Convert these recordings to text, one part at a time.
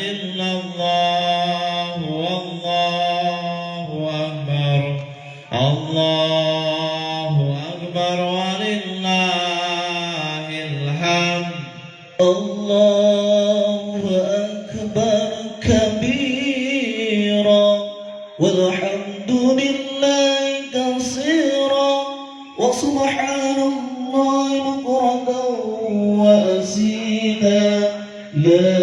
إلا الله والله أكبر الله أكبر ولله الحمد الله أكبر كبيرا والحمد لله كثيرا وسبحان الله بكرة وأصيلا لا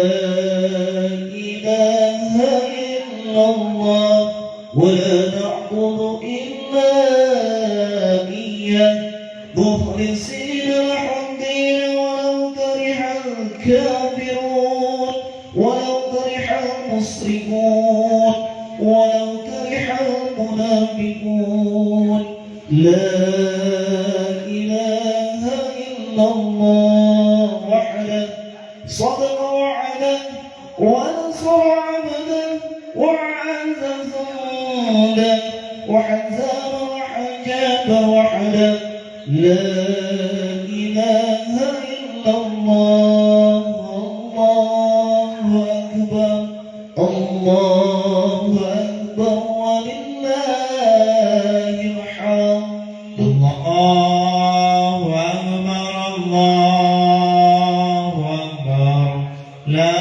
إله إلا الله ولا نعبد إلا إياه مخلصين له الدين ولو كره الكافرون ولو كره المشركون ولو كره المنافقون لا إله إلا الله وحده صدق وعده ونصر عبده وعز جنده وحزم وحجاب وحده لا إله إلا الله الله أكبر الله أكبر ولله الحمد الله أكبر الله أكبر لا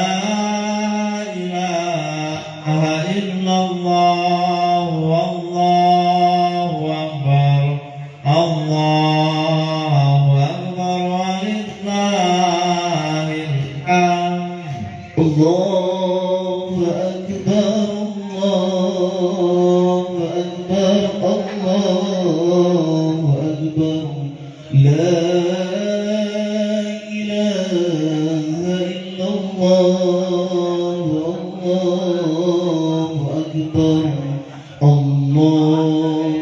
إله إلا الله والله أكبر الله أكبر ولله الحمد الله أكبر الله أكبر الله أكبر لا إله إلا الله الله أكبر الله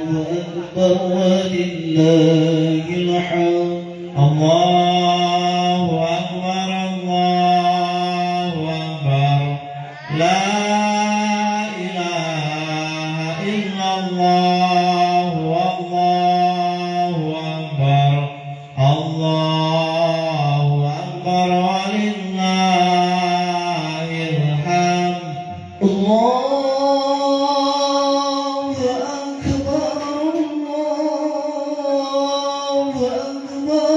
أكبر ولله الحمد الله أكبر الله أكبر لا إله إلا الله والله أكبر الله أكبر ولله الحمد الله أكبر الله أكبر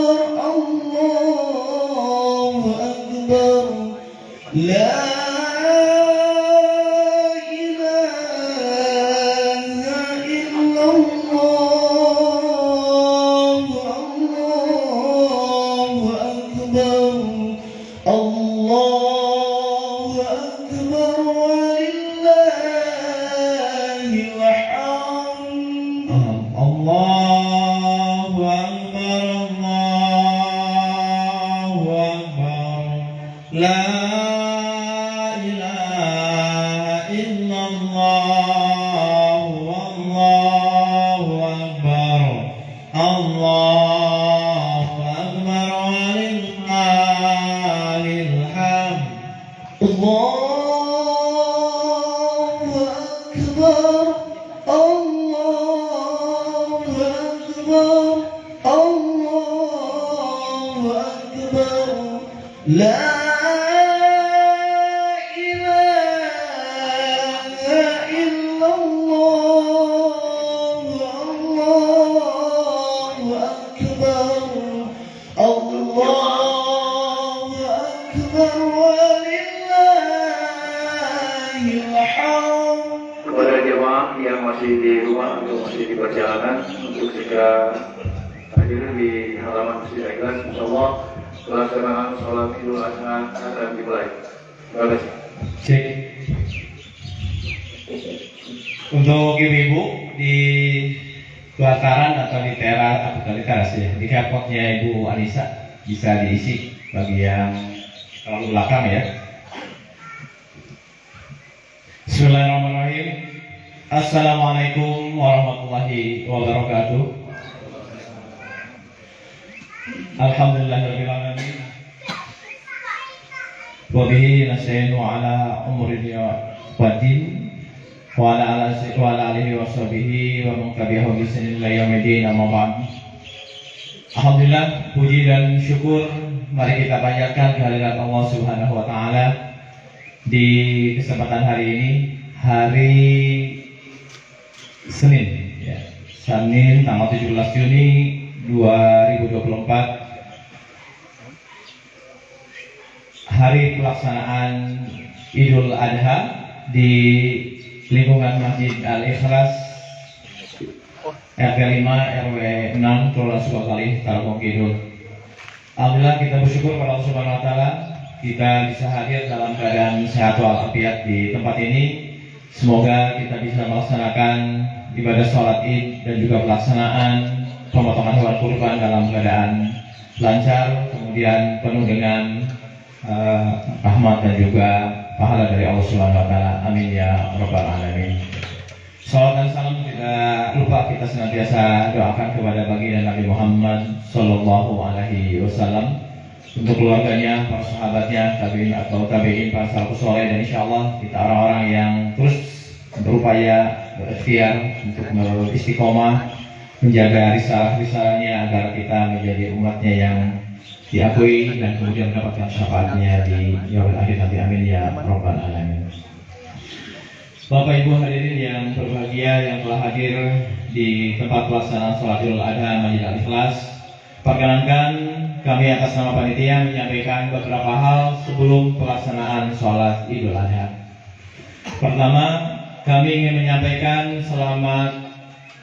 الله أكبر لا إله إلا الله الله أكبر الله أكبر ولله الحمد الله أكبر الله أكبر لا إله إلا الله والله أكبر الله أكبر ولله الحمد الله أكبر الله أكبر الله أكبر لا إله إلا الله الله أكبر الله أكبر ولله الحمد. Kepada jemaah yang masih di rumah atau masih di perjalanan untuk segera hadir di halaman Masjid Ikhlas, insyaallah pelaksanaan sholat Idul Adha akan dimulai. Terima kasih. Cek. Untuk ibu-ibu di pelataran atau di teras atau di teras ya, di dapurnya Ibu Anissa bisa diisi bagi yang terlalu belakang ya. Bismillahirrahmanirrahim. Assalamualaikum warahmatullahi wabarakatuh. Alhamdulillahirabbil alamin. Wa bihi nasta'inu ala umuri dunya waddin wa ala alihi wa sahbihi wa man tabi'ahu bi ihsanin ila yaumil amma ba'd. Alhamdulillah, puji dan syukur mari kita panjatkan kehadirat Allah Subhanahu wa taala di kesempatan hari ini, hari Senin, ya, Senin tanggal 17 Juni 2024, hari pelaksanaan Idul Adha di lingkungan Masjid Al-Ikhlas RT 5 RW 6 Kelurahan Sukakali, Tarogong Kidul. Alhamdulillah kita bersyukur pada Allah Subhanahu wa taala kita bisa hadir dalam keadaan sehat walafiat di tempat ini. Semoga kita bisa melaksanakan ibadah sholat Id dan juga pelaksanaan pemotongan hewan kurban dalam keadaan lancar, kemudian penuh dengan rahmat dan juga pahala dari Allah Subhanahu wa taala. Amin ya rabbal alamin. Salawat dan salam tidak lupa kita senantiasa doakan kepada baginda Nabi Muhammad Sallallahu Alaihi Wasallam, untuk keluarganya, para sahabatnya, tabiin atau tabiin, para salafus soleh, dan insya Allah kita orang-orang yang terus berupaya berikhtiar untuk beristiqomah menjaga risalah-risalahnya agar kita menjadi umatnya yang diakui dan kemudian mendapatkan syafaatnya di yaumil akhir nanti. Amin ya rabbal alamin. Bapak Ibu hadirin yang berbahagia yang telah hadir di tempat pelaksanaan sholat Idul Adha Masjid Al-Ikhlas, perkenankan kami atas nama panitia menyampaikan beberapa hal sebelum pelaksanaan sholat Idul Adha. Pertama, kami ingin menyampaikan selamat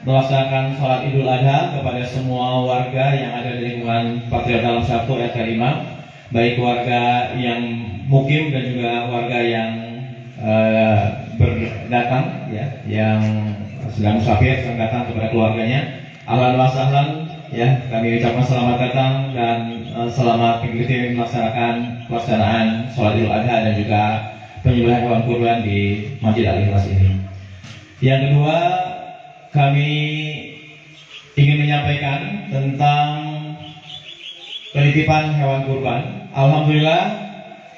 melaksanakan sholat Idul Adha kepada semua warga yang ada di lingkungan Patriot Dalam Satu RT 5, baik warga yang mukim dan juga warga yang berdatang, ya, yang sedang musafir, sedang datang kepada keluarganya. Ahlan wa sahlan, ya, kami ucapkan selamat datang dan selamat mengikuti melaksanakan pelaksanaan sholat Idul Adha dan juga penyembelihan hewan kurban di Masjid Al-Ikhlas ini. Yang kedua, kami ingin menyampaikan tentang penitipan hewan kurban. Alhamdulillah,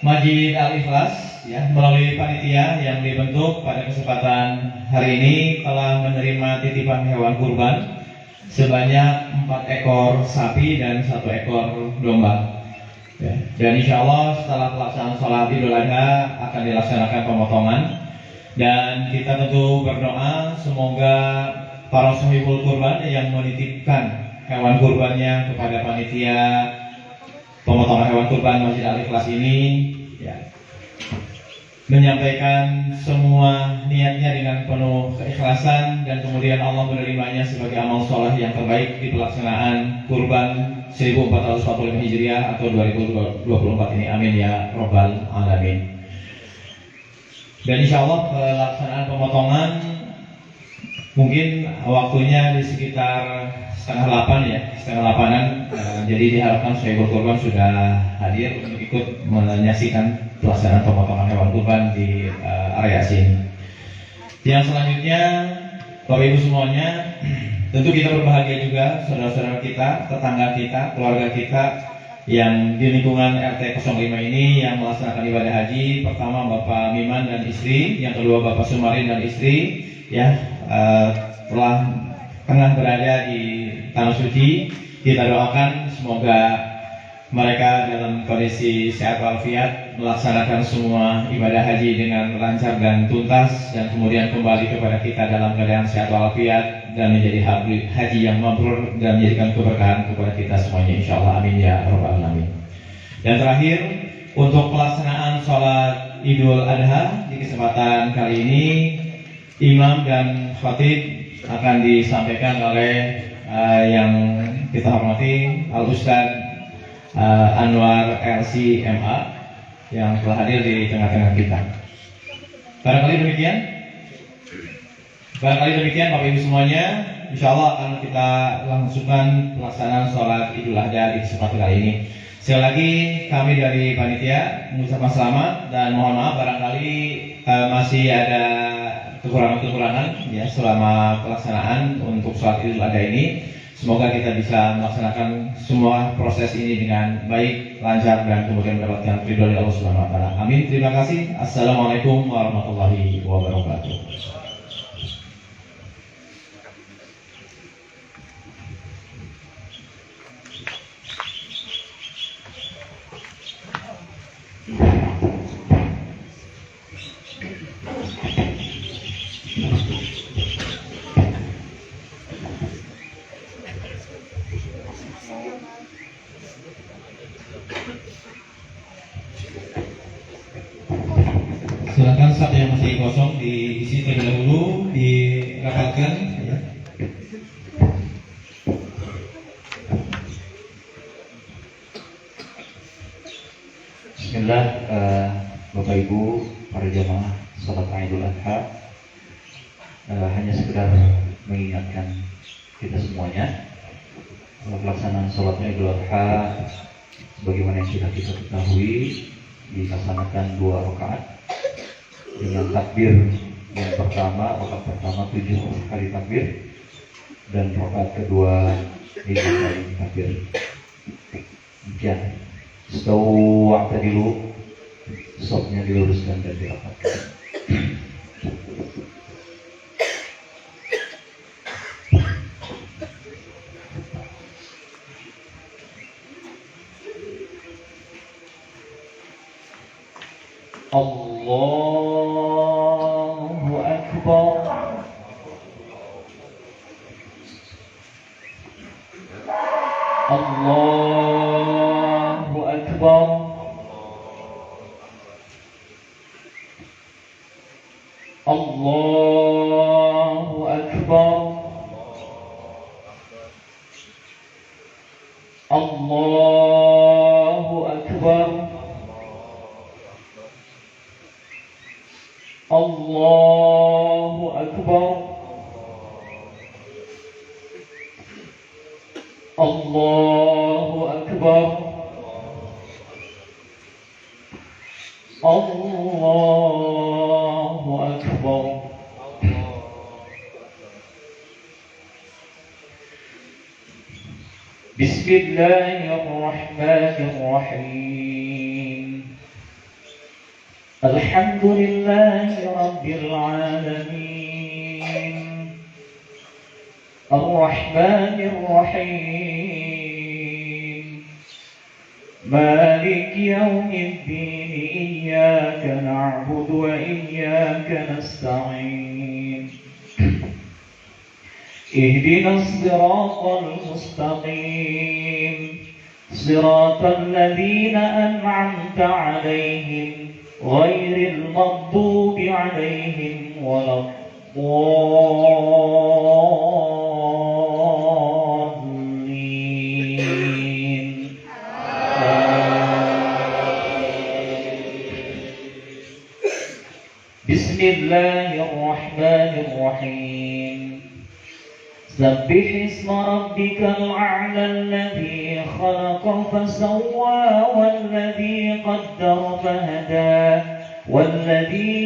Masjid Al-Ikhlas, ya, melalui panitia yang dibentuk pada kesempatan hari ini telah menerima titipan hewan kurban sebanyak 4 ekor sapi dan 1 ekor domba. Ya. Dan insya Allah setelah pelaksanaan sholat Idul Adha akan dilaksanakan pemotongan, dan kita tentu berdoa semoga para sahibul kurban yang menitipkan hewan kurbannya kepada panitia pemotongan hewan kurban Masjid Al-Ikhlas ini, ya, menyampaikan semua niatnya dengan penuh keikhlasan dan kemudian Allah menerimanya sebagai amal soleh yang terbaik di pelaksanaan kurban 1445 Hijriah atau 2024 ini. Amin ya rabbal alamin. Dan insya Allah pelaksanaan pemotongan mungkin waktunya di sekitar setengah 8, ya, setengah 8-an. Jadi diharapkan sahibul kurban sudah hadir untuk ikut menyaksikan pelaksanaan pemotongan hewan kurban di area sini. Yang selanjutnya, Bapak Ibu semuanya, tentu kita berbahagia juga saudara-saudara kita, tetangga kita, keluarga kita yang di lingkungan RT 05 ini yang melaksanakan ibadah haji. Pertama Bapak Miman dan istri, yang kedua Bapak Sumarin dan istri, ya, telah tengah berada di tanah suci. Kita doakan semoga mereka dalam kondisi sehat walafiat melaksanakan semua ibadah haji dengan lancar dan tuntas, dan kemudian kembali kepada kita dalam keadaan sehat walafiat dan menjadi haji yang mabrur dan menjadikan keberkahan kepada kita semuanya, insyaallah. Amin ya rabbal alamin. Dan terakhir, untuk pelaksanaan sholat Idul Adha di kesempatan kali ini, imam dan khatib akan disampaikan oleh yang kita hormati Al-Ustadz Anwar LC MA yang telah hadir di tengah-tengah kita. Barangkali demikian Bapak Ibu semuanya, insya Allah akan kita langsungkan pelaksanaan sholat Idul Adha di kesempatan kali ini. Sekali lagi kami dari panitia mengucapkan selamat dan mohon maaf barangkali masih ada kekurangan-kekurangan, ya, selama pelaksanaan untuk sholat Idul Adha ini. Semoga kita bisa melaksanakan semua proses ini dengan baik, lancar, dan kemudian mendapatkan ridho dari Allah Subhanahu wa taala. Amin. Terima kasih. Assalamualaikum warahmatullahi wabarakatuh. Silakan saat yang masih kosong diisi terlebih dahulu, dirapatkan ya. Bismillah, Bapak Ibu, para jamaah salat Idul Adha, hanya sekedar mengingatkan kita semuanya pelaksanaan salat Idul Adha sebagaimana yang sudah kita ketahui dilaksanakan 2 rakaat dengan takbir yang pertama, rakaat pertama 7 kali takbir dan rakaat kedua 5 kali takbir. Demikian. Setahu waktu dulu, sopnya diluruskan dan dirapatkan. Allahu Akbar. Allahu Akbar. Allahu Akbar. Allahu Akbar. Allahu Akbar. Allahu Akbar. Allahu Akbar. Bismillahirrahmanirrahim. Alhamdulillahi Rabbil Alamin. Ar-Rahmanir Rahim. Malik Yawmiddin. Iyyaka na'budu wa iyyaka nasta'in. Ihdinas siratal mustaqim. Siratal ladzina an'amta 'alaihim غير المغضوب عليهم ولا الضالين. بسم الله الرحمن الرحيم. سبح اسم ربك الأعلى الذي خلق فسوى والذي قدر فهدى والذي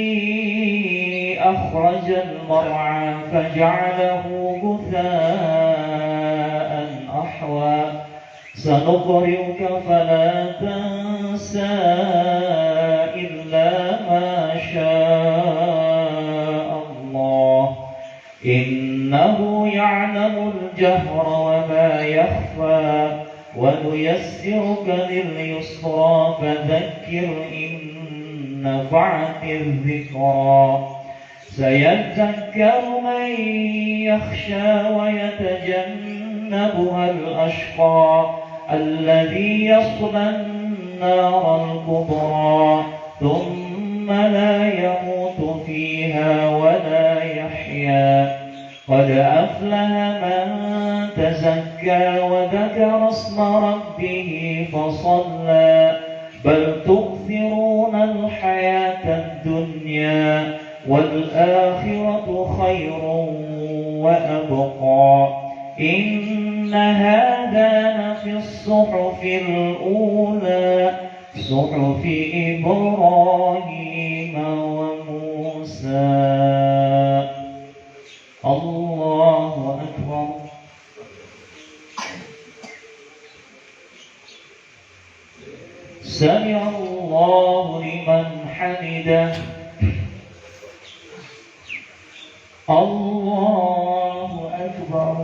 أخرج المرعى فجعله غثاء أحوى سنقرئك فلا تنسى إلا ما شاء الله إنه يعلم الجهر وما يخفى ونيسرك لليسرى فذكر إن نفعت الذكرى سيذكر من يخشى ويتجنبها الأشقى الذي يصلى النار الكبرى ثم لا يموت فيها ولا يحيا قد أفلح من تزكى وذكر اسم ربه فصلى بل تؤثرون الحياة الدنيا والآخرة خير وأبقى إن هذا لفي الصحف الأولى صحف إبراهيم وموسى. الله أكبر. سمع الله لمن حمده. الله أكبر.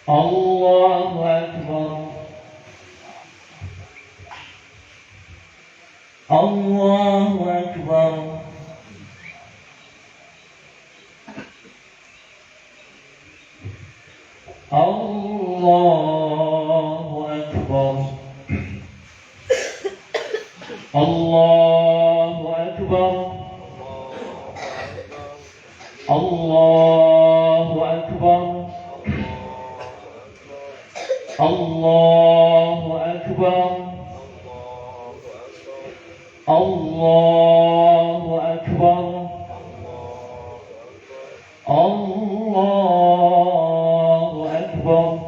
الله أكبر. الله أكبر. الله أكبر. الله أكبر. الله أكبر. الله أكبر. الله أكبر. الله أكبر.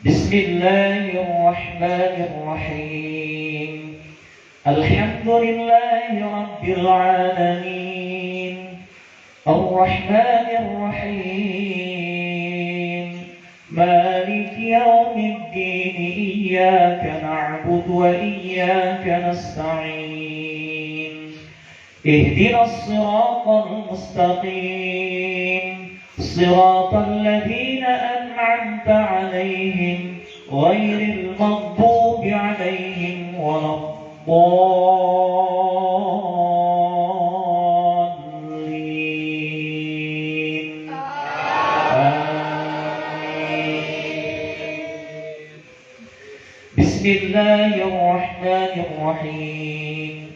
بسم الله الرحمن الرحيم. الحمد لله رب العالمين الرحمن الرحيم مالك يوم الدين إياك نعبد وإياك نستعين اهدنا الصراط المستقيم صراط الذين أنعمت عليهم غير المغضوب عليهم ولا الضالين آمين. بسم الله الرحمن الرحيم.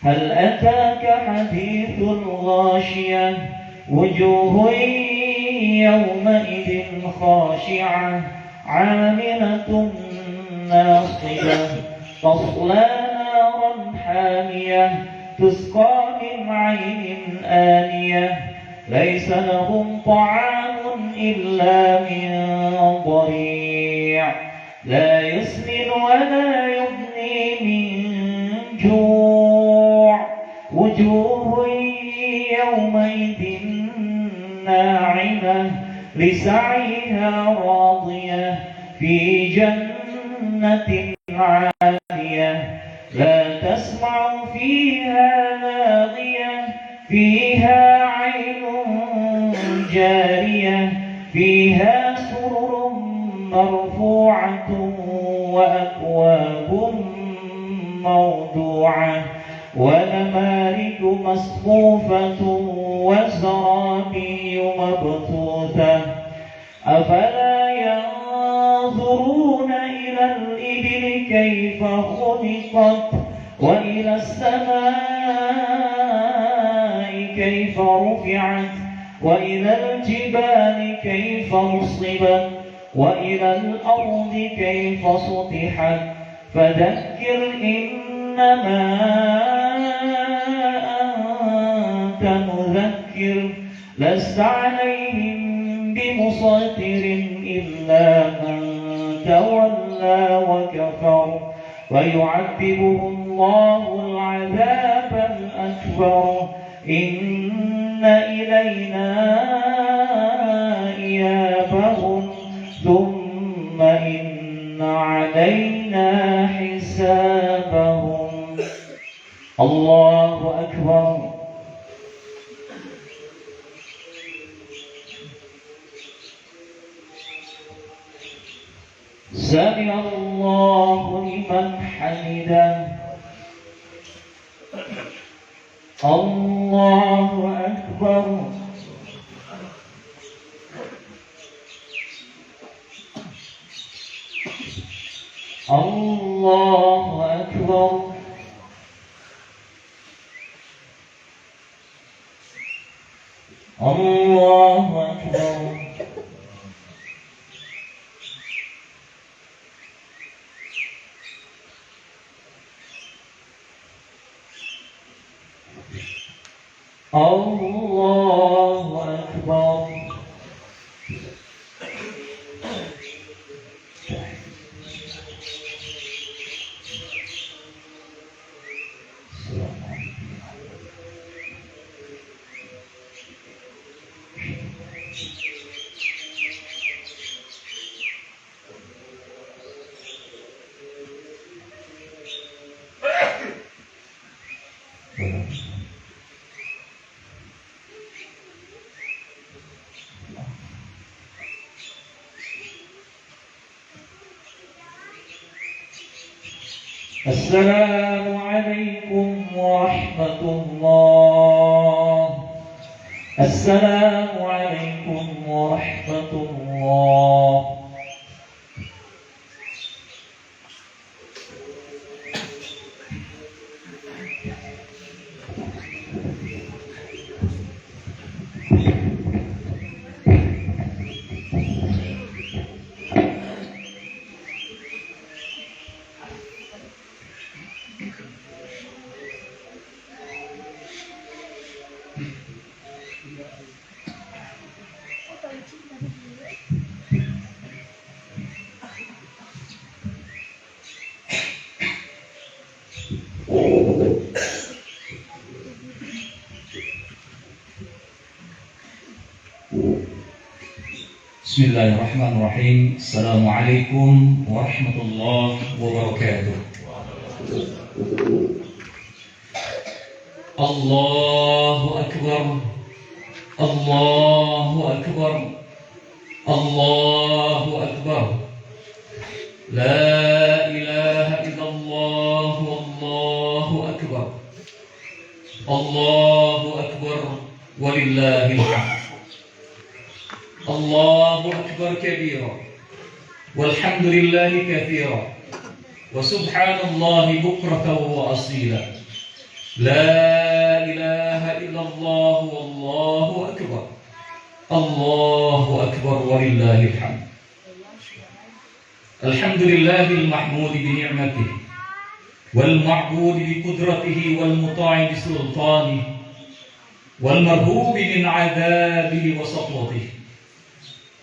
هل أتاك حديث الغاشية وجوه يومئذ خاشعة عاملة ناصبة تصلى نارا حامية تسقى من عين آنية ليس لهم طعام إلا من ضريع لا يسمن ولا يغني من جوع وجوه يومئذ ناعمة لسعيها راضية في جنة عالية لا تسمع فيها لاغية فيها عين جارية فيها سرر مرفوعة وأكواب موضوعة ونمارق مصفوفة وزرابي مبثوثة أفلا ينظرون إلى الإبل كيف خلقت وإلى السماء كيف رفعت وإلى الجبال كيف نصبت وإلى الأرض كيف سطحت فذكر إنما أنت مذكر لست عليهم بمسيطر إلا من تولى وكفر ويعذبه الله العذاب الأكبر إن إلينا إيابهم ثم إن علينا حسابهم. الله أكبر. سمع الله لمن حمده. الله أكبر. الله أكبر. الله أكبر. الله أكبر. السلام عليكم ورحمة الله. السلام عليكم ورحمة الله. Bismillahirrahmanirrahim. Assalamualaikum warahmatullahi wabarakatuh. Allahu Akbar. Allahu Akbar. Allahu Akbar. La ilaha illallah. Wallahu Akbar. Allahu Akbar. Walillahil hamd. الله أكبر كبيرا والحمد لله كثيرا وسبحان الله بكرة وأصيلا لا إله إلا الله والله أكبر الله أكبر ولله الحمد الحمد لله المحمود بنعمته والمعبود بقدرته والمطاع بسلطانه والمرهوب من عذابه وسطوته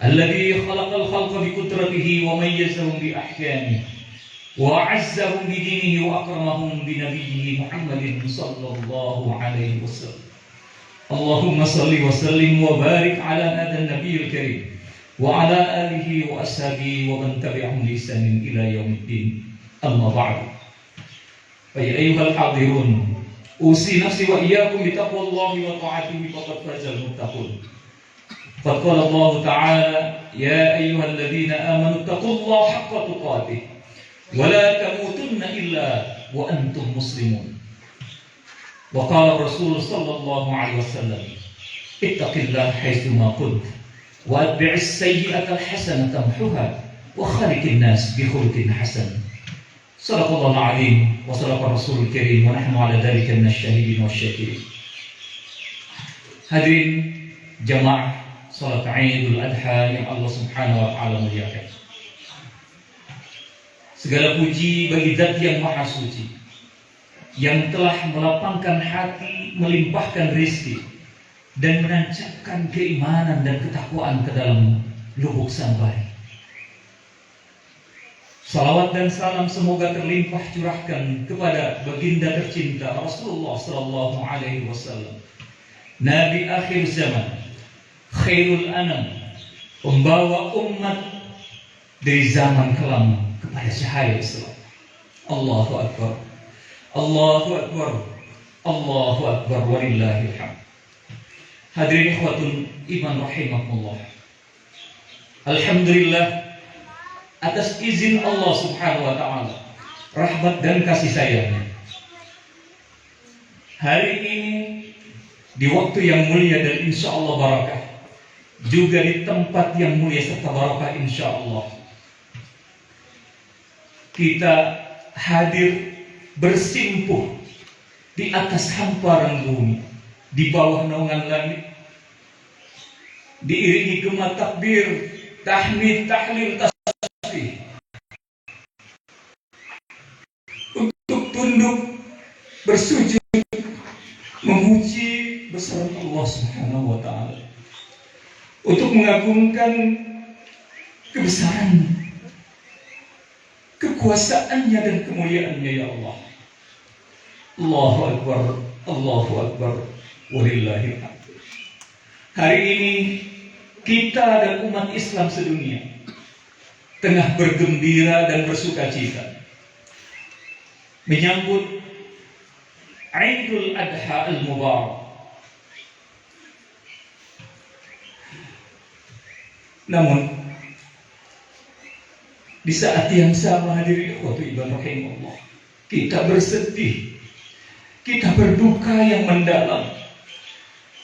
الذي خلق الخلق بقدرته وميزهم بأحكامه وأعزهم بدينه وأكرمهم بنبيه محمد صلى الله عليه وسلم اللهم صل وسلم وبارك على هذا النبي الكريم وعلى آله وأصحابه ومن تبعهم بإحسان إلى يوم الدين أما بعد فيا أيها الحاضرون أوصي نفسي وإياكم بتقوى الله وطاعته فقد فاز المتقون فقال الله تعالى يا أيها الذين آمنوا اتقوا الله حق تقاته ولا تموتن إلا وأنتم مسلمون وقال الرسول صلى الله عليه وسلم اتق الله حيثما كنت وأتبع السيئة الحسنة تمحها وخالق الناس بخلق حسن صدق الله العظيم وصدق الرسول الكريم ونحن على ذلك من الشاهدين والشاكرين. Hadirin jamaah salat Idul Adha yang Allah Subhanahu wa taala muliakan. Segala puji bagi Zat yang Maha Suci yang telah melapangkan hati, melimpahkan rezeki dan menancapkan keimanan dan ketakwaan ke dalam lubuk sanubari. Salawat dan salam semoga terlimpah curahkan kepada baginda tercinta Rasulullah sallallahu alaihi wasallam, Nabi akhir zaman, khairul anam, pembawa umat dari zaman kelam kepada cahaya Islam. Allahu Akbar. Allahu Akbar. Allahu Akbar walillahil hamd. Hadirin ikhwatun iman rahimakumullah. Alhamdulillah atas izin Allah Subhanahu wa taala, rahmat dan kasih sayangnya, hari ini di waktu yang mulia dan insya Allah barakah, juga di tempat yang mulia serta barakah insya Allah, kita hadir bersimpuh di atas hamparan bumi, di bawah naungan langit, diiringi gema takbir, tahmid, tahlil, tasbih, untuk tunduk bersujud memuji bersama Allah Subhanahu wa taala, untuk mengagungkan kebesaran, kekuasaannya dan kemuliaannya ya Allah. Allahu Akbar, Allahu Akbar, walillahil hamd. Hari ini kita dan umat Islam sedunia tengah bergembira dan bersukacita menyambut Idul Adha al-Mubarak. Namun di saat yang sama hadirin ikhwatu iman rahimahullah, kita bersedih, kita berduka yang mendalam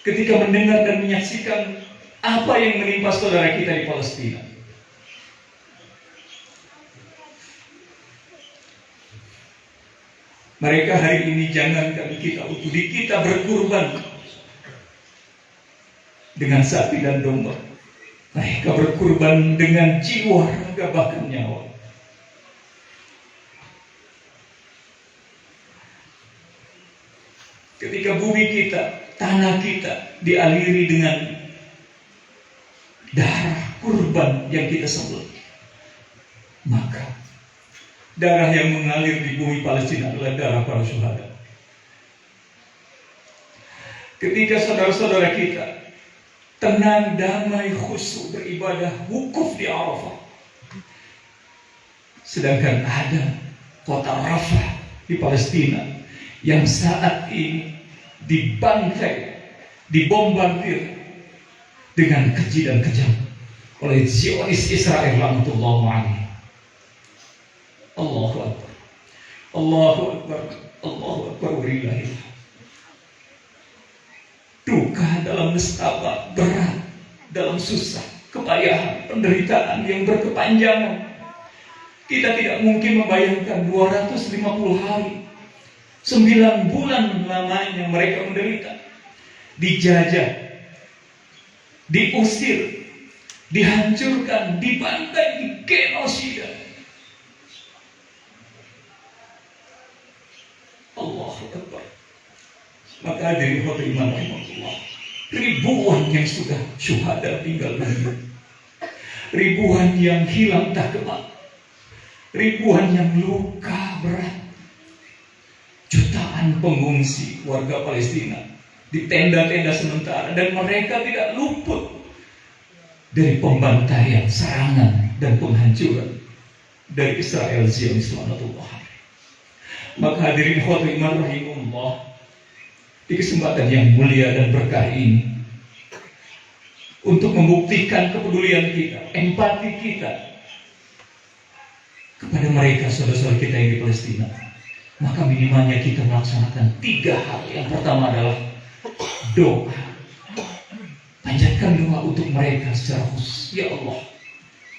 ketika mendengar dan menyaksikan apa yang menimpa saudara kita di Palestina. Mereka hari ini jangankan kita utuh, kita berkurban dengan sapi dan domba. Mereka berkurban dengan jiwa, raga, bahkan nyawa. Ketika bumi kita, tanah kita dialiri dengan darah kurban yang kita sembelih, maka darah yang mengalir di bumi Palestina adalah darah para syuhada. Ketika saudara-saudara kita tenang, damai, khusyuk beribadah wukuf di Arafah, sedangkan ada kota Rafah di Palestina yang saat ini dibantai, dibombardir dengan keji dan kejam oleh Zionis Israel laknatullah alaihi. Allahu Akbar, Allahu Akbar, Allahu Akbar, walillahil hamd. Duka dalam nestapa, berat dalam susah, kepayahan, penderitaan yang berkepanjangan. Kita tidak mungkin membayangkan 250 hari, 9 bulan lamanya mereka menderita, dijajah, diusir, dihancurkan, dibantai, digenosida. Allahu Akbar. Maka hadirin khotimah rahimahullah, ribuan yang sudah syuhada tinggal dunia, ribuan yang hilang tak kemak, ribuan yang luka berat, jutaan pengungsi warga Palestina di tenda-tenda sementara, dan mereka tidak luput dari pembantaian, serangan, dan penghancuran dari Israel Zionis laknatullah. Maka hadirin khotimah rahimahullah, di kesempatan yang mulia dan berkah ini, untuk membuktikan kepedulian kita, empati kita kepada mereka, saudara-saudara kita yang di Palestina, maka minimalnya kita melaksanakan 3 hal. Yang pertama adalah doa. Panjatkan doa untuk mereka secara khusus. Ya Allah,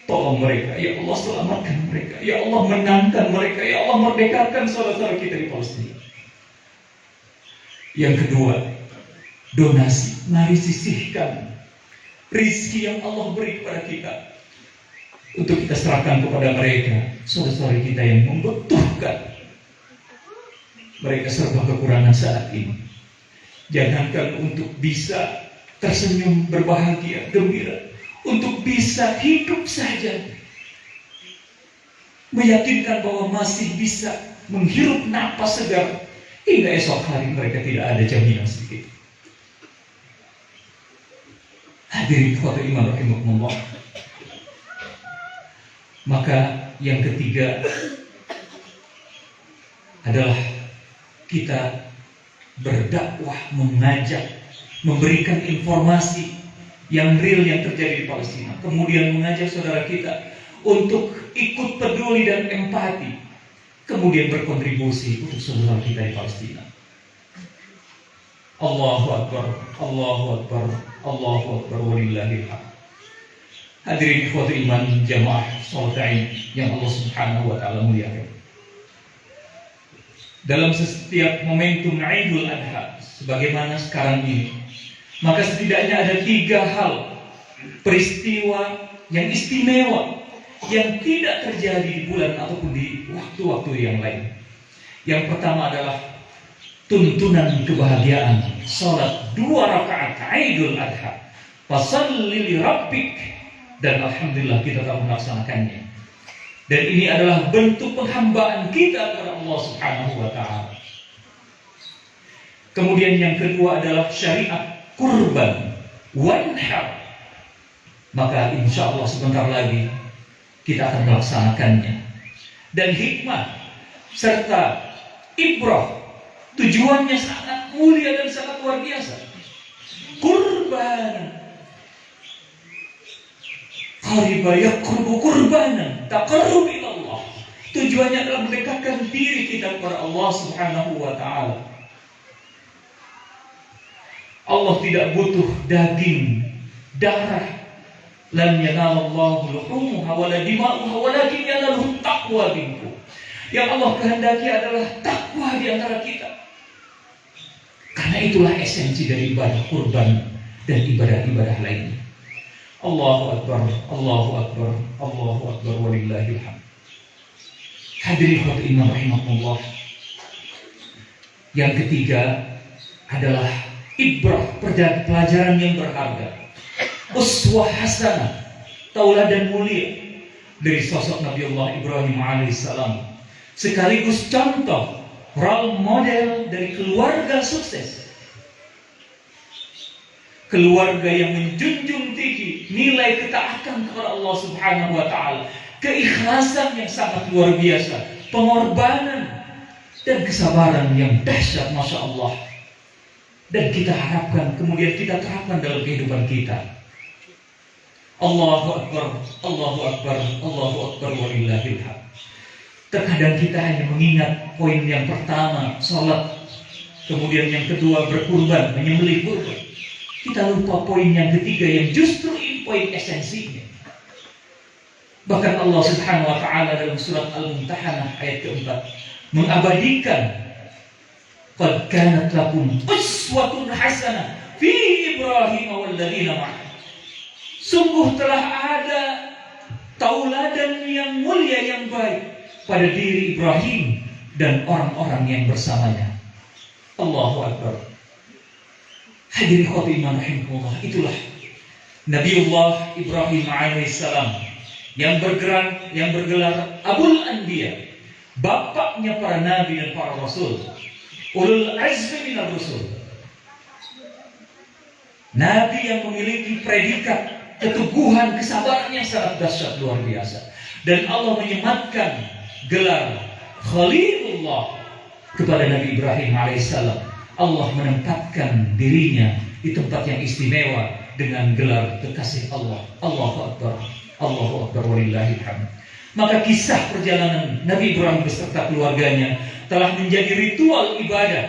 tolong mereka. Ya Allah, selamatkan mereka. Ya Allah, menangkan mereka. Ya Allah, merdekakan saudara-saudara kita di Palestina. Yang kedua, donasi. Mari sisihkan rizki yang Allah beri kepada kita untuk kita serahkan kepada mereka, saudara-saudara kita yang membutuhkan. Mereka serba kekurangan saat ini. Jangankan untuk bisa tersenyum, berbahagia, gembira, untuk bisa hidup saja, meyakinkan bahwa masih bisa menghirup napas segar hingga esok hari, mereka tidak ada jaminan sedikit. Hadirin khotimah rahimahullah. Maka yang ketiga adalah kita berdakwah, mengajak, memberikan informasi yang real yang terjadi di Palestina. Kemudian mengajak saudara kita untuk ikut peduli dan empati, kemudian berkontribusi untuk saudara kita di Palestina. Allahu Akbar, Allahu Akbar, Allahu Akbar, walillahil hamd. Hadirin ikhwati iman jamaah salat yang Allah Subhanahu wa taala muliakan. Dalam setiap momentum Idul Adha sebagaimana sekarang ini, maka setidaknya ada 3 hal peristiwa yang istimewa yang tidak terjadi di bulan ataupun di waktu-waktu yang lain. Yang pertama adalah tuntunan kebahagiaan, salat 2 rakaat Idul Adha, fasalli li rabbik, dan alhamdulillah kita telah melaksanakannya. Dan ini adalah bentuk penghambaan kita kepada Allah Subhanahu wa taala. Kemudian yang kedua adalah syariat kurban, wanhar. Maka insya Allah sebentar lagi kita akan melaksanakannya. Dan hikmah serta ibrah, tujuannya sangat mulia dan sangat luar biasa. Kurban, qariba yaqrubu kurbanan taqarrub ila Allah. Tujuan Tujuannya adalah mendekatkan diri kita kepada Allah Subhanahu wa Ta'ala. Allah tidak butuh daging, darah. Lan yanalallahu luhumuha wala dima'uha walakin yanaluhu taqwa minkum. Yang Allah kehendaki adalah takwa di antara kita. Karena itulah esensi dari ibadah kurban dan ibadah-ibadah lainnya. Allahu Akbar, Allahu Akbar, Allahu Akbar, walillahil hamd. Hadirin khairin rahimakumullah. Yang ketiga adalah ibrah, pelajaran yang berharga. Uswah hasanah, tauladan mulia dari sosok Nabiullah Ibrahim alaihissalam, sekaligus contoh role model dari keluarga sukses. Keluarga yang menjunjung tinggi nilai ketaatan kepada Allah Subhanahu wa Ta'ala, keikhlasan yang sangat luar biasa, pengorbanan dan kesabaran yang dahsyat, Masya Allah. Dan kita harapkan kemudian kita terapkan dalam kehidupan kita. Allahu Akbar, Allahu Akbar, Allahu Akbar, walillahil hamd. Terkadang kita hanya mengingat poin yang pertama, sholat, kemudian yang kedua berkurban, menyembelih kurban. Kita lupa poin yang ketiga yang justru ini poin esensinya. Bahkan Allah Subhanahu wa Ta'ala dalam surat Al-Mumtahanah ayat keempat mengabadikan qad kanat lakum uswatun hasanah fi Ibrahim walladzina ma'ah. Sungguh telah ada tauladan yang mulia yang baik pada diri Ibrahim dan orang-orang yang bersamanya. Allahu Akbar. Hadirin khotimah rahimahullah, itulah Nabiullah Ibrahim alaihissalam yang bergelar Abul Anbiya, bapaknya para nabi dan para rasul, ulul azmi minar rusul. Nabi yang memiliki predikat keteguhan, kesabaran yang sangat dahsyat luar biasa. Dan Allah menyematkan gelar Khalilullah kepada Nabi Ibrahim alaihissalam. Allah menempatkan dirinya di tempat yang istimewa dengan gelar kekasih Allah. Allahu Akbar, Allahu Akbar, walillahil hamd. Maka kisah perjalanan Nabi Ibrahim beserta keluarganya telah menjadi ritual ibadah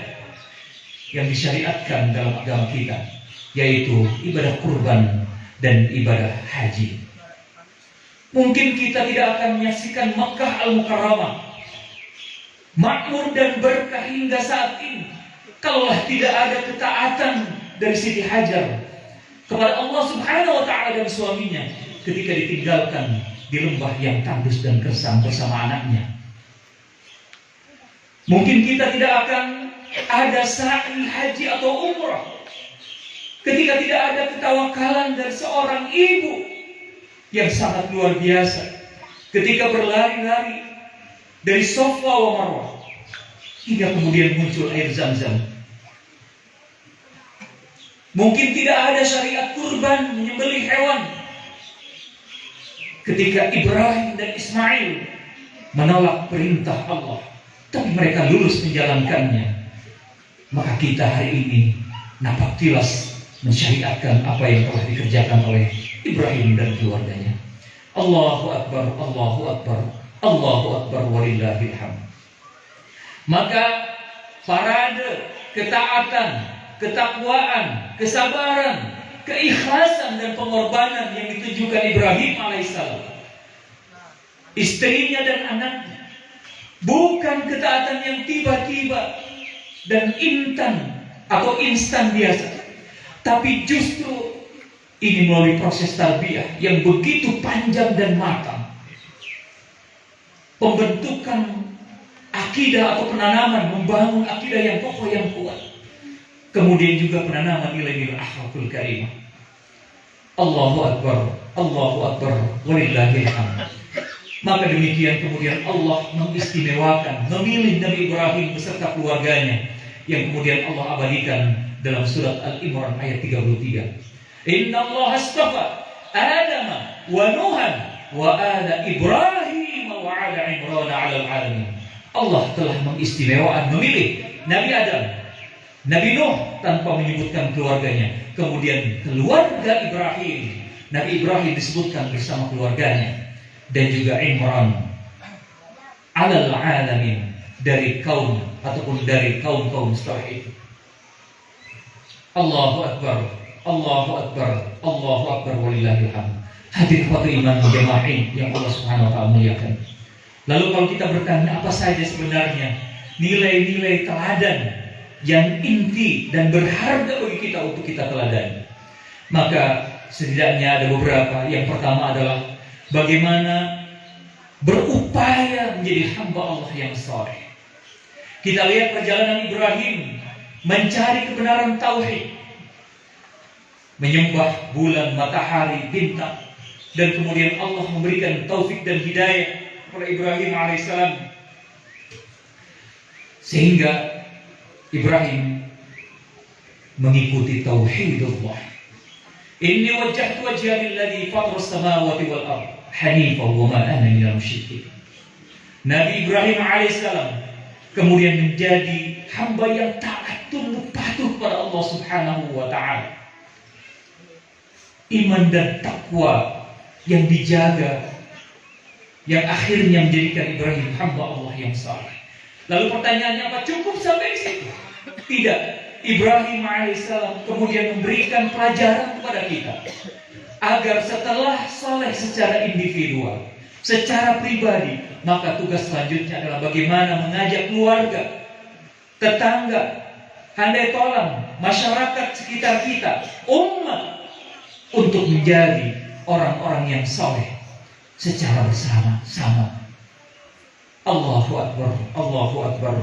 yang disyariatkan dalam agama kita, yaitu ibadah kurban dan ibadah haji. Mungkin kita tidak akan menyaksikan Makkah Al-Mukarramah makmur dan berkah hingga saat ini kalaulah tidak ada ketaatan dari Siti Hajar kepada Allah Subhanahu wa Ta'ala dan suaminya ketika ditinggalkan di lembah yang tandus dan gersang bersama anaknya. Mungkin kita tidak akan ada sa'i haji atau umrah ketika tidak ada ketawakalan dari seorang ibu yang sangat luar biasa ketika berlari-lari dari Safa wa Marwah hingga kemudian muncul air Zam-Zam. Mungkin tidak ada syariat kurban menyembelih hewan ketika Ibrahim dan Ismail menolak perintah Allah, tapi mereka lulus menjalankannya. Maka kita hari ini nampak tilas mensyariatkan apa yang telah dikerjakan oleh Ibrahim dan keluarganya. Allahu Akbar, Allahu Akbar, Allahu Akbar, walillahil hamd. Maka parade ketaatan, ketakwaan, kesabaran, keikhlasan dan pengorbanan yang ditunjukkan Ibrahim alaihissalam, istrinya dan anaknya, bukan ketaatan yang tiba-tiba dan instan biasa, tapi justru ini melalui proses tarbiyah yang begitu panjang dan matang. Pembentukan akidah atau penanaman, membangun akidah yang kokoh yang kuat. Kemudian juga penanaman nilai-nilai akhlakul karimah. Allahu Akbar, Allahu Akbar, walillahil hamd. Maka demikian kemudian Allah mengistimewakan, memilih Nabi Ibrahim beserta keluarganya yang kemudian Allah abadikan dalam surat Al-Imran ayat 33. Inna Allah astafa Adam wa Nuhan wa ala Ibrahim wa ala Imran ala alamin. Allah telah mengistimewakan, memilih Nabi Adam, Nabi Nuh tanpa menyebutkan keluarganya. Kemudian keluarga Ibrahim, Nabi Ibrahim disebutkan bersama keluarganya. Dan juga Imran alal alamin, dari kaum ataupun dari kaum-kaum setelah itu. Allahu Akbar, Allahu Akbar, Allahu Akbar, walillahil hamd. Hadirin iman jamaah yang Allah Subhanahu wa taala muliakan. Lalu kalau kita bertanya apa saja sebenarnya nilai-nilai teladan yang inti dan berharga bagi kita untuk kita teladani, maka setidaknya ada beberapa. Yang pertama adalah bagaimana berupaya menjadi hamba Allah yang saleh. Kita lihat perjalanan Ibrahim mencari kebenaran tauhid, menyembah bulan, matahari, bintang, dan kemudian Allah memberikan taufik dan hidayah kepada Ibrahim alaihissalam sehingga Ibrahim mengikuti tauhidullah. Inni wajjahtu wajhiya lilladzi fatara as-samawati wal ardh hanifan wa ma ana minal musyrikin. Nabi Ibrahim alaihissalam kemudian menjadi hamba yang taat, tunduk patuh pada Allah Subhanahu wa taala. Iman dan takwa yang dijaga, yang akhirnya menjadikan Ibrahim hamba Allah yang saleh. Lalu pertanyaannya apa? Cukup sampai di situ? Tidak. Ibrahim alaihissalam kemudian memberikan pelajaran kepada kita agar setelah saleh secara individual, secara pribadi, maka tugas selanjutnya adalah bagaimana mengajak keluarga, tetangga, handai tolang, masyarakat sekitar kita, umat, untuk menjadi orang-orang yang saleh secara bersama-sama. Allahu Akbar, Allahu Akbar,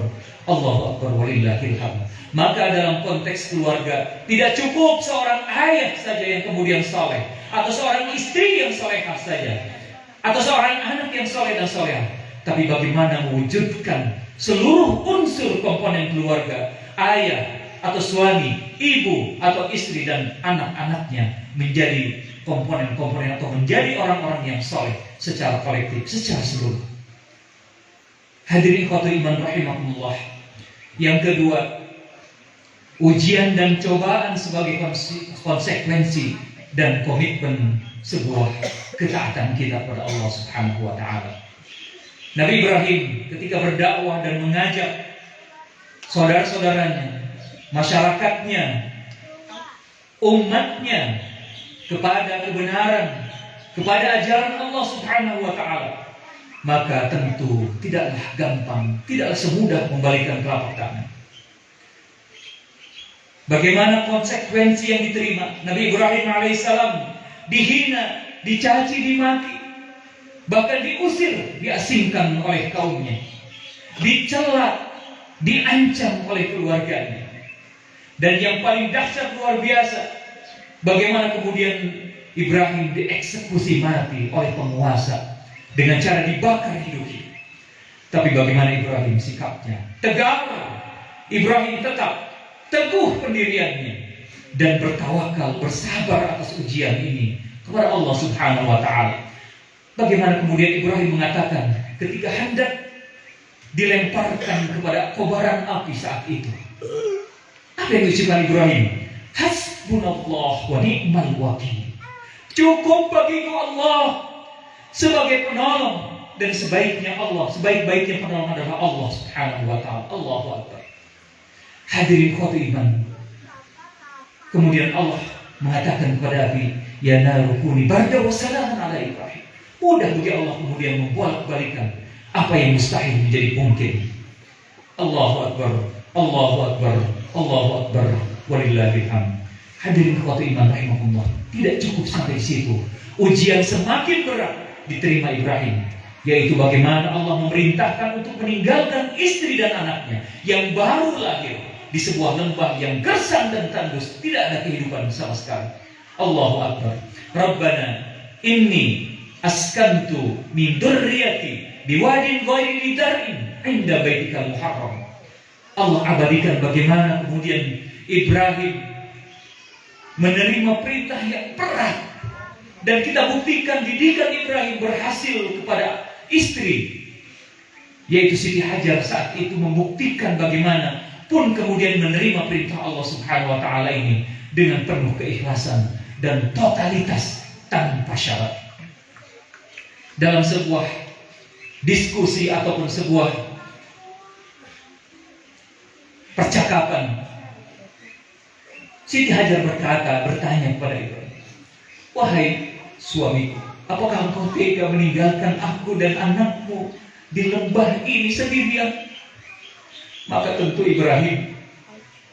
Allahu Akbar, walillahil hamd. Maka dalam konteks keluarga tidak cukup seorang ayah saja yang kemudian saleh, atau seorang istri yang salehah saja, atau seorang anak yang saleh dan salehah, tapi bagaimana mewujudkan seluruh unsur komponen keluarga, ayah atau suami, ibu atau istri dan anak-anaknya menjadi komponen-komponen atau menjadi orang-orang yang saleh secara kolektif, secara seluruh. Hadirin ikhwatul iman rahimakumullah. Yang kedua, ujian dan cobaan sebagai konsekuensi dan komitmen sebuah ketaatan kita pada Allah Subhanahu wa taala. Nabi Ibrahim ketika berdakwah dan mengajak saudara-saudaranya, masyarakatnya, umatnya kepada kebenaran, kepada ajaran Allah Subhanahu wa taala, maka tentu tidaklah gampang, tidaklah semudah membalikkan telapak tangan. Bagaimana konsekuensi yang diterima? Nabi Ibrahim alaihissalam dihina, dicaci, dimaki, bahkan diusir, diasingkan oleh kaumnya, dicela, diancam oleh keluarganya. Dan yang paling dahsyat luar biasa, bagaimana kemudian Ibrahim dieksekusi mati oleh penguasa dengan cara dibakar hidup-hidup. Tapi bagaimana Ibrahim sikapnya? Tegar. Ibrahim tetap teguh pendiriannya dan bertawakal, bersabar atas ujian ini kepada Allah Subhanahu wa taala. Bagaimana kemudian Ibrahim mengatakan ketika hendak dilemparkan kepada kobaran api saat itu, apa yang diucapkan Ibrahim? Hasbunallah wa ni'mal wakil. Cukup bagiku Allah sebagai penolong, dan sebaiknya Allah, sebaik-baiknya penolong adalah Allah Subhanahu wa taala. Allahu Akbar. Hadirin ikhwati iman. Kemudian Allah mengatakan kepada api, ya narukuni barda wa salaman ala Ibrahim. Mudah bagi Allah kemudian membolak-balikan apa yang mustahil menjadi mungkin. Allahu Akbar, Allahu Akbar, Allahu Akbar, walillahil hamd. Hadirin ikhwati iman rahimahullah. Tidak cukup sampai situ. Ujian semakin berat diterima Ibrahim, yaitu bagaimana Allah memerintahkan untuk meninggalkan istri dan anaknya yang baru lahir di sebuah lembah yang gersang dan tandus, tidak ada kehidupan sama sekali. Allahu Akbar. Rabbana inni askantu min dzurriyyati biwadin ghairi dzar'in 'inda baitikal muharram. Allah abadikan bagaimana kemudian Ibrahim menerima perintah yang berat, dan kita buktikan didikan Ibrahim berhasil kepada istri, yaitu Siti Hajar saat itu membuktikan bagaimana pun kemudian menerima perintah Allah Subhanahu wa taala ini dengan penuh keikhlasan dan totalitas tanpa syarat. Dalam sebuah diskusi ataupun sebuah percakapan, Siti Hajar bertanya kepada Ibrahim, "Wahai suamiku, apakah engkau tega meninggalkan aku dan anakmu di lembah ini sendirian?" Maka tentu Ibrahim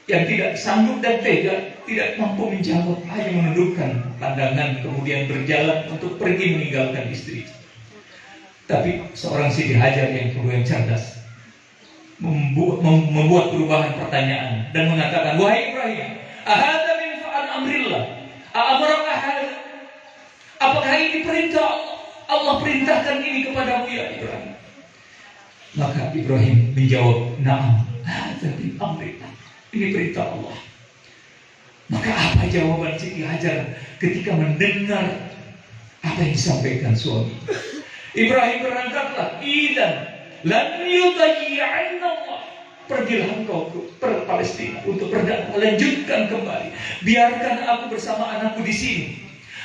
yang tidak sanggup dan tega tidak mampu menjawab, hanya menundukkan pandangan kemudian berjalan untuk pergi meninggalkan istri. Tapi seorang Siti Hajar yang cerdas membuat perubahan pertanyaan dan mengatakan, "Wahai Ibrahim, ahadza min fa'al amrillah? A'amaraka hadza?" Apakah ini perintah Allah? Allah perintahkan ini kepadamu ya Ibrahim. Maka Ibrahim menjawab, "Na'am, hadza min amrillah." Ini perintah Allah. Maka apa jawaban Siti Hajar ketika mendengar apa yang disampaikan suami? Ibrahim berangkatlah, "Idzan lan yudayyi'anna Allah." Pergilah engkau ke Palestina untuk berdakwah, lanjutkan kembali. Biarkan aku bersama anakku di sini.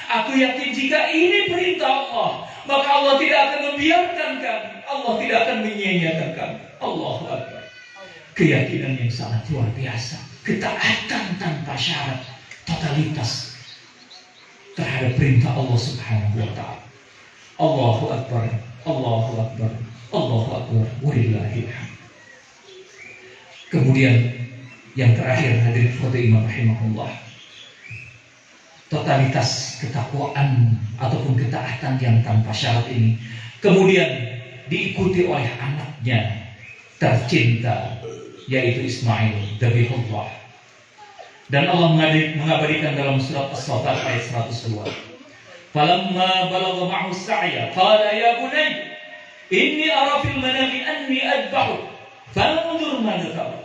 Aku yakin jika ini perintah Allah, maka Allah tidak akan membiarkan kami. Allah tidak akan menyia-nyiakan kami. Allahu Akbar. Keyakinan yang sangat luar biasa, ketaatan tanpa syarat, totalitas terhadap perintah Allah Subhanahu wa taala. Allahu Akbar, Allahu Akbar, Allahu Akbar, walillahil hamd. Kemudian yang terakhir, hadirin khotibah rahimahullah, totalitas ketakwaan ataupun ketaatan yang tanpa syarat ini kemudian diikuti oleh anaknya tercinta, yaitu Ismail Dabihullah. Dan Allah mengabadikan dalam surat As-Saffat ayat 102. Falamma balagha ma'hu as-sa'ya qala ya bunayya inni ara fil manami anni adbahuk fanzur madza tara.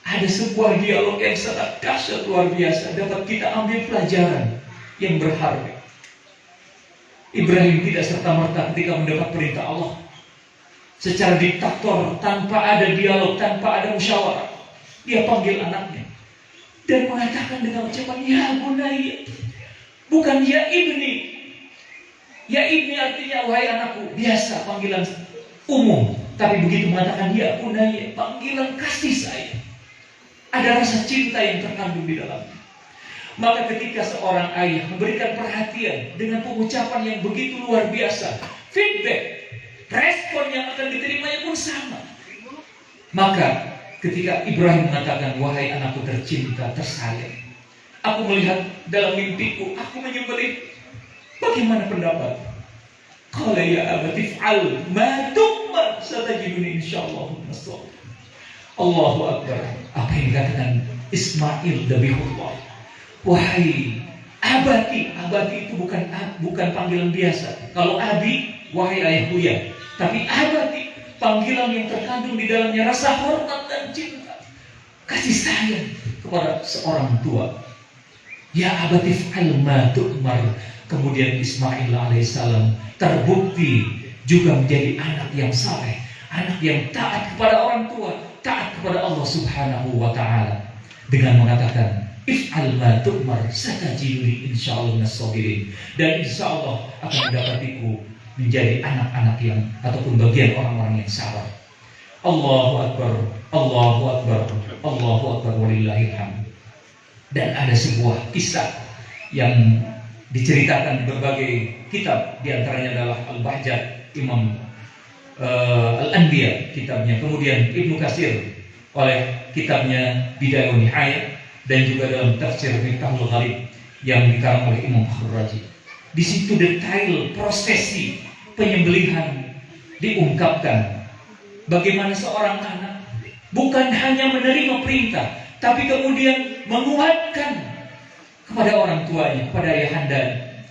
Ada sebuah dialog yang sangat dahsyat luar biasa, dapat kita ambil pelajaran yang berharga. Ibrahim tidak serta-merta ketika mendapat perintah Allah secara diktator, tanpa ada dialog, tanpa ada musyawarah, dia panggil anaknya dan mengatakan dengan ucapan ya bunayya, bukan ya ibni. Ya ibni artinya wahai anakku, biasa panggilan umum, tapi begitu mengatakan ya bunayya, panggilan kasih sayang, ada rasa cinta yang terkandung di dalamnya. Maka ketika seorang ayah memberikan perhatian dengan pengucapan yang begitu luar biasa, feedback, respon yang akan diterimanya pun sama. Maka ketika Ibrahim mengatakan, wahai anakku tercinta, tersayang, aku melihat dalam mimpiku, aku menyembelih. Bagaimana pendapat? Qala ya abati fa'al ma tu'mar satajiduni insyaallah minassabirin. Allahu Akbar. Apa yang dikatakan Ismail Dabihullah, wahai abati. Abati itu bukan panggilan biasa. Kalau abi, wahai ayahku ya. Tapi abati, panggilan yang terkandung di dalamnya rasa hormat dan cinta, kasih sayang kepada seorang tua. Ya abati fa'al ma tu'mar. Kemudian Ismail alaihissalam terbukti juga menjadi anak yang saleh, anak yang taat kepada orang tua, taat kepada Allah Subhanahu wa taala, dengan mengatakan if'al ma tu'mar satajiduni insyaallah minassabirin, dan insyaallah akan mendapatiku menjadi anak-anak yang ataupun bagian orang-orang yang sabar. Allahu Akbar, Allahu Akbar, Allahu Akbar, walillahil hamd. Dan ada sebuah kisah yang diceritakan di berbagai kitab, diantaranya adalah Al-Bahjah, Imam Al-Anbiya kitabnya, kemudian Ibnu Katsir oleh kitabnya Bidayah wa Nihayah, dan juga dalam tafsir Miftahul Ghalib yang dikarang oleh Imam Khurraji. Di situ detail prosesi penyembelihan diungkapkan. Bagaimana seorang anak bukan hanya menerima perintah, tapi kemudian menguatkan kepada orang tuanya, kepada ayahandanya.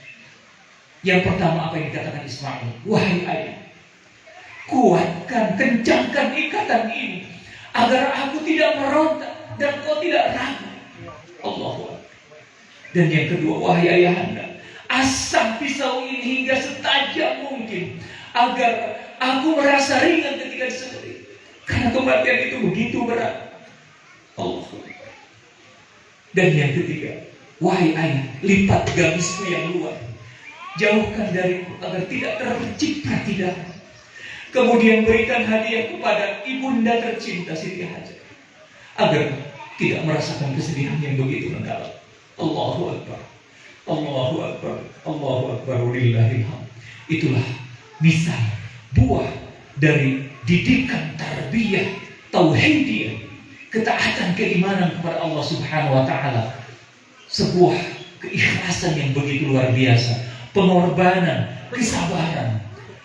Yang pertama apa yang dikatakan Ismail? Wahai ayah, kuatkan, kencangkan ikatan ini agar aku tidak meronta dan kau tidak ragu. Allahu Akbar. Dan yang kedua, wahai ayahanda, asah pisau ini hingga setajam mungkin agar aku merasa ringan ketika disembelih, karena kematian itu begitu berat. Allahu Akbar. Dan yang ketiga, wahai ayah, lipat gamismu yang luar, jauhkan dariku agar tidak terciprat di dalam. Kemudian berikan hadiah kepada ibunda tercinta Siti Hajar agar tidak merasakan kesedihan yang begitu mendalam. Allahu Akbar, Allahu Akbar, Allahu Akbar, walillahil hamd. Itulah misal buah dari didikan tarbiyah tauhidiyah, ketaatan keimanan kepada Allah Subhanahu wa taala. Sebuah keikhlasan yang begitu luar biasa, pengorbanan, kesabaran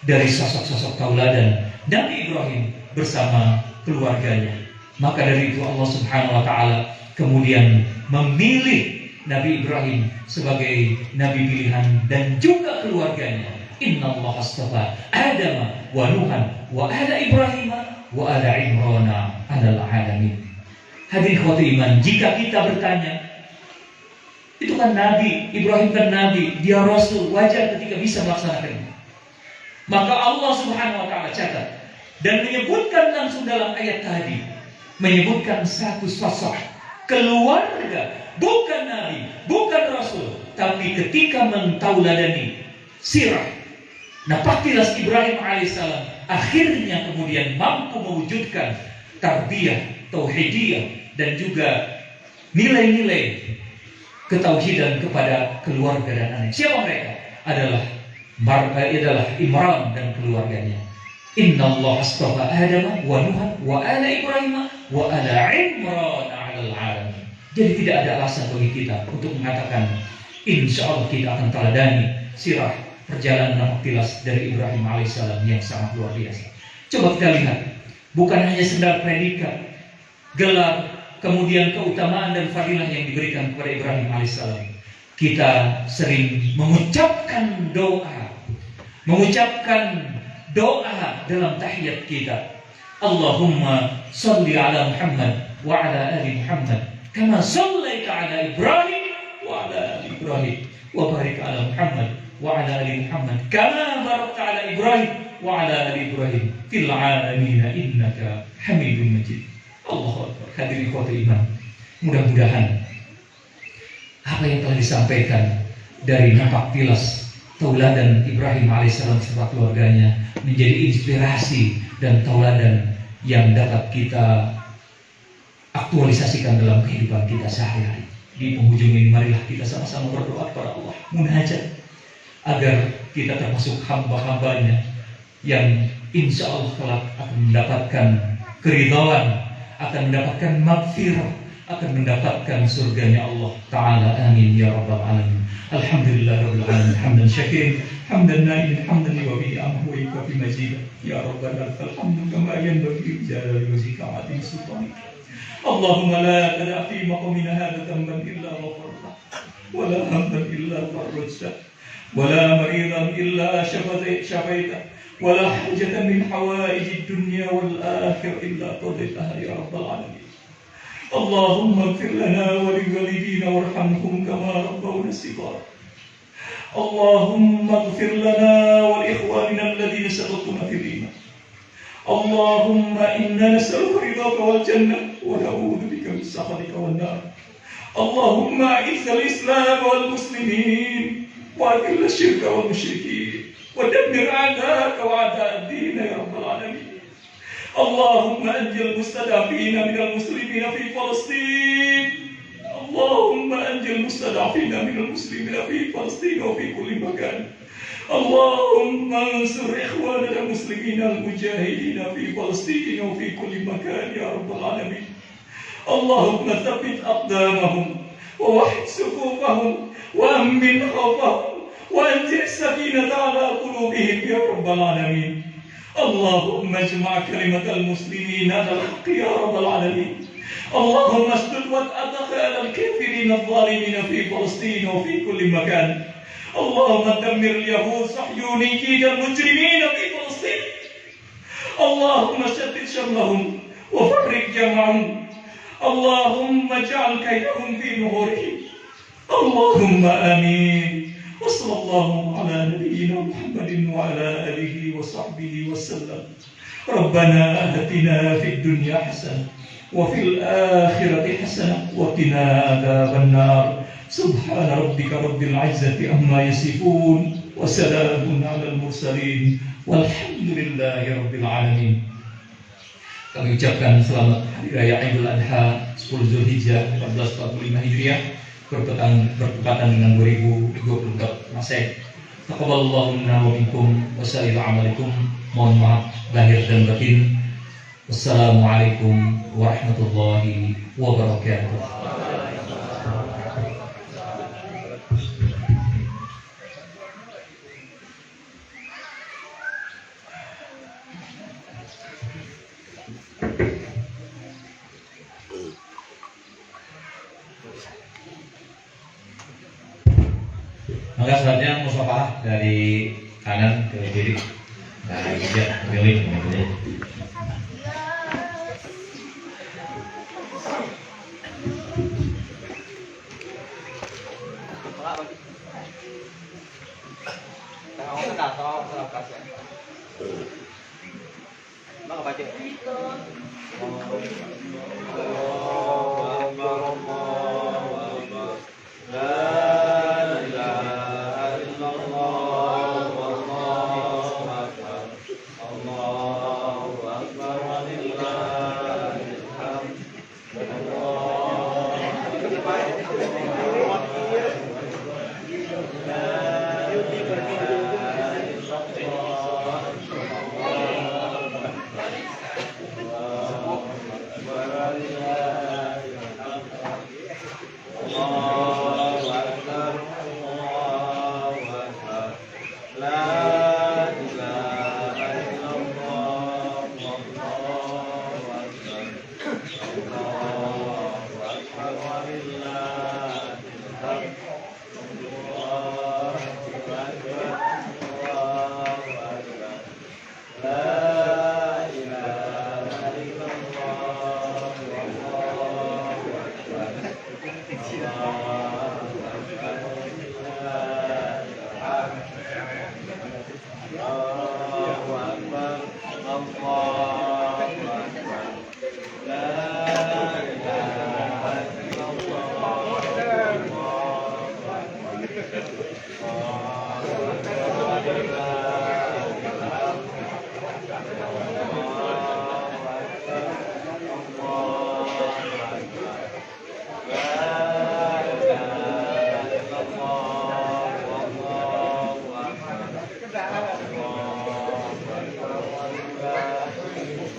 dari sosok-sosok tauladan Nabi Ibrahim bersama keluarganya. Maka dari itu Allah Subhanahu wa taala kemudian memilih Nabi Ibrahim sebagai nabi pilihan dan juga keluarganya. Innallaha astafa Adam wa Nuhan wa ala Ibrahim wa ala Imran 'alal 'alamin. Hadirin khotbah iman, jika kita bertanya, itu kan Nabi, Ibrahim kan Nabi, dia Rasul, wajar ketika bisa melaksanakannya. Maka Allah Subhanahu wa taala catat dan menyebutkan langsung dalam ayat tadi, menyebutkan satu sosok keluarga, bukan Nabi, bukan Rasul, tapi ketika mentauladani sirah napaktilas Ibrahim alaihissalam, akhirnya kemudian mampu mewujudkan tarbiyah tauhidiyah dan juga nilai-nilai ketauhidan kepada keluarga dan anak. Siapa mereka? Adalah Imran dan keluarganya. Innallaha astafa Adam wa Nuhan wa ala Ibrahim wa ala Imran 'alal 'alamin. Jadi tidak ada alasan bagi kita untuk mengatakan insyaallah kita akan teladani sirah perjalanan napaktilas dari Ibrahim alaihissalam yang sangat luar biasa. Coba kita lihat, bukan hanya sekedar predikat, gelar, kemudian keutamaan dan fadilah yang diberikan kepada Ibrahim alaihissalam. Kita sering mengucapkan dalam tahiyat kita. Allahumma salli ala Muhammad wa ala ali Muhammad kama sallaita ala Ibrahim wa ala ali Ibrahim wa barik ala Muhammad wa ala ali Muhammad kama barakta ala Ibrahim wa ala ali Ibrahim fil alamin innaka Hamidum Majid. Allahu Akbar. Hadirin khotbah iman, mudah-mudahan apa yang telah disampaikan dari napaktilas tauladan Ibrahim alaihissalam serta keluarganya menjadi inspirasi dan tauladan yang dapat kita aktualisasikan dalam kehidupan kita sehari-hari. Di penghujung ini marilah kita sama-sama berdoa kepada Allah, munajat agar kita termasuk hamba-hambanya yang insya Allah kelak akan mendapatkan keridhaan, akan mendapatkan maghfirah, akan mendapatkan surganya Allah Ta'ala. Amin ya Rabbal Alamin. Alhamdulillah Rabbil Alamin. Hamdan syakirin, hamdan na'imin, hamdan liwabihi amhu wa ikafi majidah. Ya Rabbal Alamin. Alhamdu kama yanbaghi jalali wajhika atim sultanik. Allahumma la tada' fi maqamina hadha dhanban illa ghafarta wa la hamdan illa farajta wa la maridan illa shafaita wa la hajatan min hawaiji dunya wal akhirah illa qadaitaha ya Rabbal Alamin. اللهم اغفر لنا ولوالدينا وارحمهم كما ربونا صغارا. اللهم اغفر لنا ولإخواننا الذين سبقونا في الإيمان. اللهم إنا نسألك رضاك والجنة ونعوذ بك من سخطك والنار. اللهم أعز الإسلام والمسلمين وأذل الشرك والمشركين ودمر أعداءك وأعداء الدين يا رب العالمين. اللهم أنجِ المستضعفين من المسلمين في فلسطين. اللهم أنجِ المستضعفين من المسلمين في فلسطين وفي كل مكان. اللهم انصر إخواننا المسلمين المجاهدين في فلسطين وفي كل مكان يا رب العالمين. اللهم ثبت أقدامهم ووحد صفوفهم وأمن خوفهم وأنزل السكينة على قلوبهم يا رب العالمين. اللهم اجمع كلمة المسلمين على الحق يا رب العالمين. اللهم اشدد وطأتك على الكافرين الظالمين في فلسطين وفي كل مكان. اللهم دمر اليهود الصهيونيين المجرمين في فلسطين. اللهم شتت شملهم وفرق جمعهم. اللهم اجعل كيدهم في نهورهم. اللهم آمين. وصلى الله على نبينا محمد وعلى آله وصحبه وسلم. ربنا آتنا في الدنيا حسنة وفي الآخرة حسنة وقنا عذاب النار. سبحان ربك رب العزة عما يصفون وسلام على المرسلين والحمد لله رب العالمين. Kami ucapkan selamat Hari Raya Idul Adha 10 Zulhijjah 1445 Hijriah bertepatan dengan 2024 Masehi. Taqabbalallahu minna wa minkum wa sa'ir amalikum. Mohon maaf lahir dan batin. Wassalamualaikum warahmatullahi wabarakatuh. Maka selanjutnya musafah dari kanan ke kiri. Nah, ini dia pilih. Bang baca. Oh.